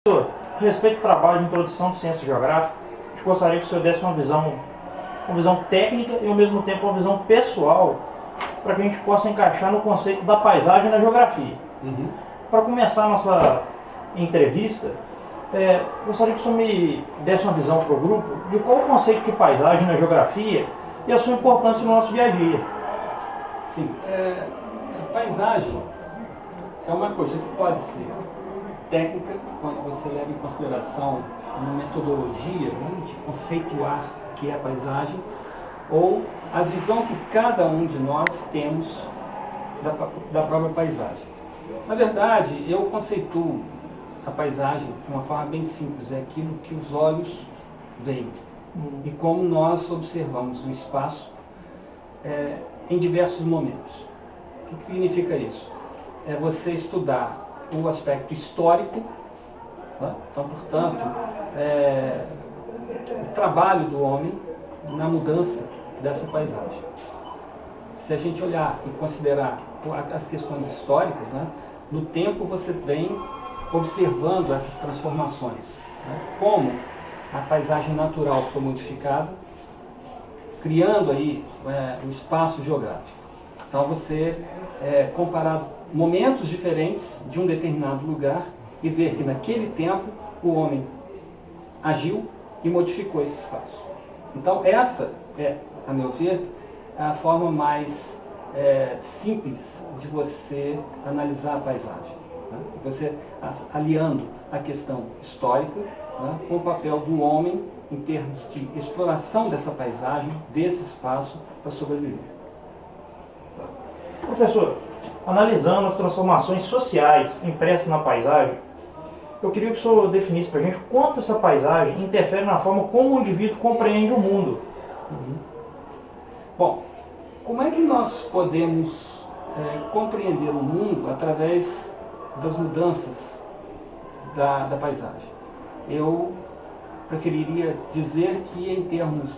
Professor, a respeito do trabalho de introdução de ciência geográfica, a gente gostaria que o senhor desse uma visão técnica e ao mesmo tempo uma visão pessoal para que a gente possa encaixar no conceito da paisagem na geografia. Para começar a nossa entrevista, gostaria que o senhor me desse uma visão para o grupo de qual o conceito de paisagem na geografia e a sua importância no nosso dia a dia. Sim, a paisagem é uma coisa que pode ser técnica, quando você leva em consideração uma metodologia de conceituar o que é a paisagem, ou a visão que cada um de nós temos da própria paisagem. Na verdade, eu conceituo a paisagem de uma forma bem simples, é aquilo que os olhos veem e como nós observamos o espaço em diversos momentos. O que significa isso? É você estudar o aspecto histórico, tá? Então, portanto, o trabalho do homem na mudança dessa paisagem. Se a gente olhar e considerar as questões históricas, né, no tempo você vem observando essas transformações, né, como a paisagem natural foi modificada, criando aí um espaço geográfico. Então você comparar momentos diferentes de um determinado lugar e ver que naquele tempo o homem agiu e modificou esse espaço. Então essa a meu ver, a forma mais simples de você analisar a paisagem. Né? Você aliando a questão histórica, né, com o papel do homem em termos de exploração dessa paisagem, desse espaço para sobreviver. Professor, analisando as transformações sociais impressas na paisagem, eu queria que o senhor definisse para a gente quanto essa paisagem interfere na forma como o indivíduo compreende o mundo. Bom, como é que nós podemos compreender o mundo através das mudanças da paisagem? Eu preferiria dizer que em termos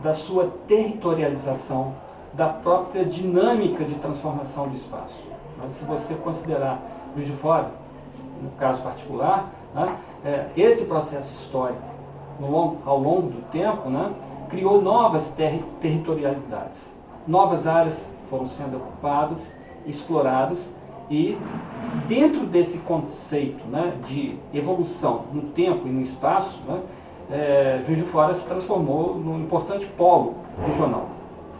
da sua territorialização, da própria dinâmica de transformação do espaço. Mas se você considerar Juiz de Fora, no caso particular, né, esse processo histórico, ao longo do tempo, né, criou novas territorialidades. Novas áreas foram sendo ocupadas, exploradas, e dentro desse conceito, né, de evolução no tempo e no espaço, né, Juiz de Fora se transformou num importante polo regional,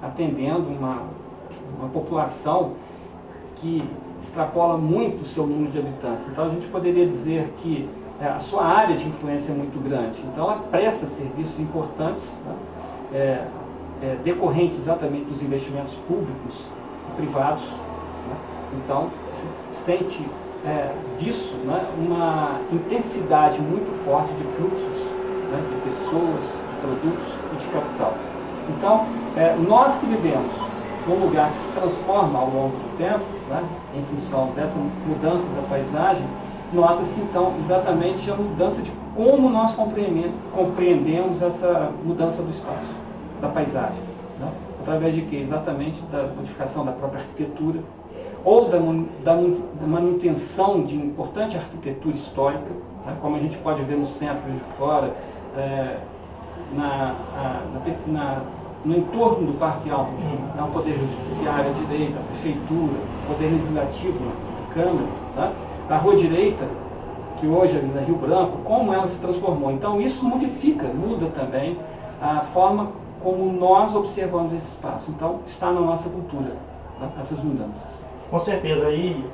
atendendo uma população que extrapola muito o seu número de habitantes. Então a gente poderia dizer que a sua área de influência é muito grande. Então ela presta serviços importantes, né, decorrentes exatamente dos investimentos públicos e privados. Né? Então se sente disso, né, uma intensidade muito forte de fluxos, né, de pessoas, de produtos e de capital. Então, nós que vivemos num lugar que se transforma ao longo do tempo, né, em função dessa mudança da paisagem, nota-se então exatamente a mudança de como nós compreendemos essa mudança do espaço, da paisagem. Né? Através de quê? Exatamente da modificação da própria arquitetura, ou da manutenção de importante arquitetura histórica, né, como a gente pode ver no centro de Fora, no entorno do Parque Alto, o Poder Judiciário, a direita, a Prefeitura, o Poder Legislativo, a Câmara, tá? A Rua Direita, que hoje é na Rio Branco, como ela se transformou. Então isso muda também a forma como nós observamos esse espaço. Então está na nossa cultura, tá? Essas mudanças. Com certeza, aí,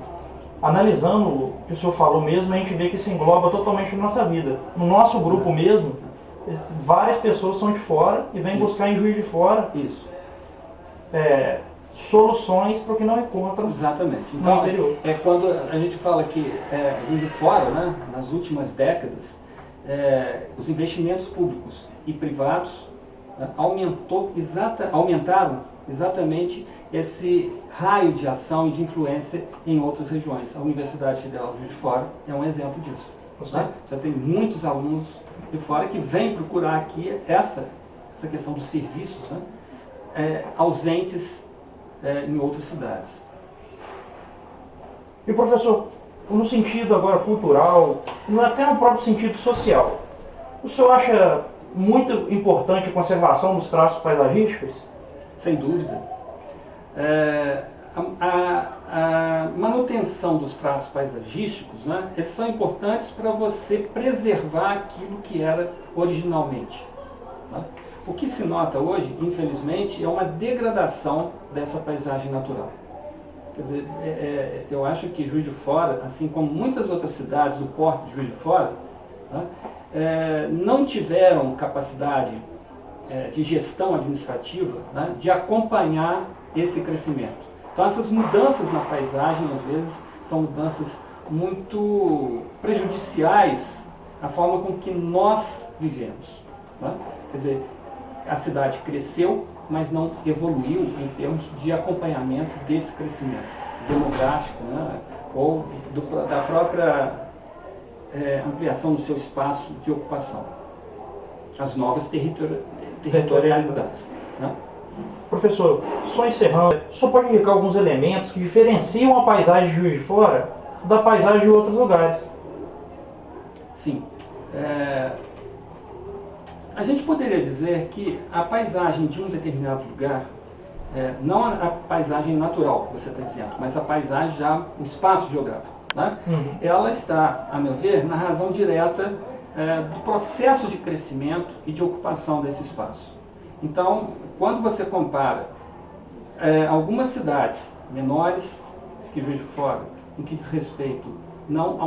analisando o que o senhor falou mesmo, a gente vê que isso engloba totalmente a nossa vida. No nosso grupo mesmo, várias pessoas são de fora e vêm buscar em Juiz de Fora soluções para o que não encontram. Exatamente. No Então, interior. Quando a gente fala que Juiz de Fora, né, nas últimas décadas, os investimentos públicos e privados aumentaram exatamente esse raio de ação e de influência em outras regiões. A Universidade Federal de Juiz de Fora é um exemplo disso. Né? Você tem muitos alunos de fora que vêm procurar aqui essa questão dos serviços, né, ausentes em outras cidades. E professor, no sentido agora cultural, até no próprio sentido social, o senhor acha muito importante a conservação dos traços paisagísticos? Sem dúvida. A manutenção dos traços paisagísticos, né, são importantes para você preservar aquilo que era originalmente. Né? O que se nota hoje, infelizmente, é uma degradação dessa paisagem natural. Quer dizer, eu acho que Juiz de Fora, assim como muitas outras cidades do porto de Juiz de Fora, né, não tiveram capacidade de gestão administrativa, né, de acompanhar esse crescimento. Então essas mudanças na paisagem, às vezes, são mudanças muito prejudiciais à forma com que nós vivemos. Né? Quer dizer, a cidade cresceu, mas não evoluiu em termos de acompanhamento desse crescimento demográfico, né? Ou da própria ampliação do seu espaço de ocupação. As novas territorialidades. Né? Professor, só encerrando, o senhor pode indicar alguns elementos que diferenciam a paisagem de Juiz de Fora da paisagem de outros lugares? Sim. A gente poderia dizer que a paisagem de um determinado lugar, não a paisagem natural que você está dizendo, mas a paisagem já, o espaço geográfico, né? Ela está, a meu ver, na razão direta do processo de crescimento e de ocupação desse espaço. Então, quando você compara algumas cidades menores que Juiz de Fora, no que diz respeito não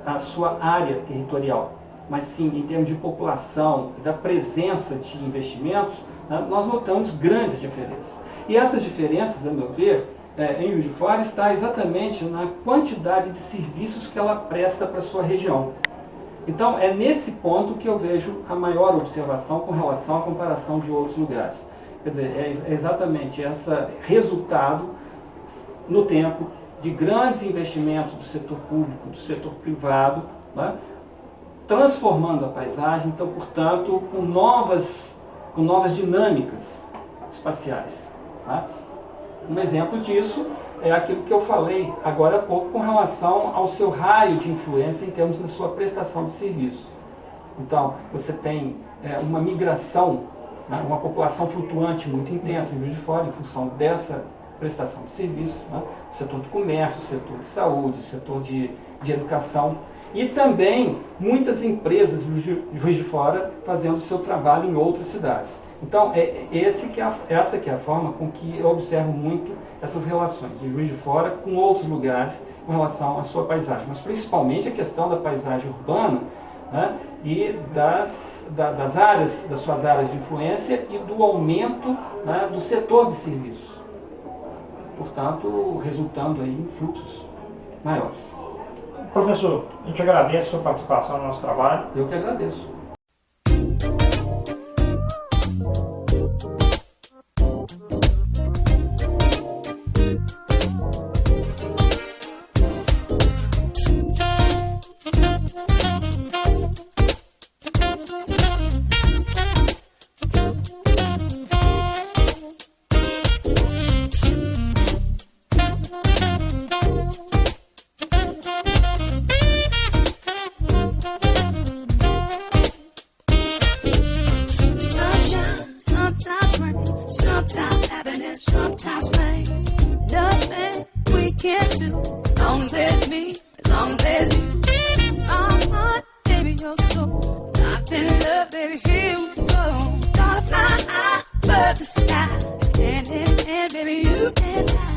à sua área territorial, mas sim em termos de população e da presença de investimentos, né, nós notamos grandes diferenças. E essas diferenças, a meu ver, em Juiz de Fora está exatamente na quantidade de serviços que ela presta para a sua região. Então, é nesse ponto que eu vejo a maior observação com relação à comparação de outros lugares. Quer dizer, é exatamente esse resultado no tempo de grandes investimentos do setor público, do setor privado, né, transformando a paisagem, então, portanto, com novas dinâmicas espaciais. Tá? Um exemplo disso é aquilo que eu falei agora há pouco com relação ao seu raio de influência em termos da sua prestação de serviço. Então, você tem uma migração, né, uma população flutuante muito intensa em Juiz de Fora, em função dessa prestação de serviço, né, setor do comércio, setor de saúde, setor de educação, e também muitas empresas de Juiz de Fora fazendo o seu trabalho em outras cidades. Então, essa que é a forma com que eu observo muito essas relações de Juiz de Fora com outros lugares com relação à sua paisagem, mas principalmente a questão da paisagem urbana, né, e das suas áreas de influência e do aumento, né, do setor de serviços. Portanto, resultando aí em fluxos maiores. Professor, a gente agradece a sua participação no nosso trabalho. Eu que agradeço. Sometimes happiness, sometimes pain. Nothing we can do. As long as there's me, as long as there's you. I'm heart, baby, your soul. Locked in love, baby, here we go. Gonna fly high above the sky. Hand in hand, baby, you and I.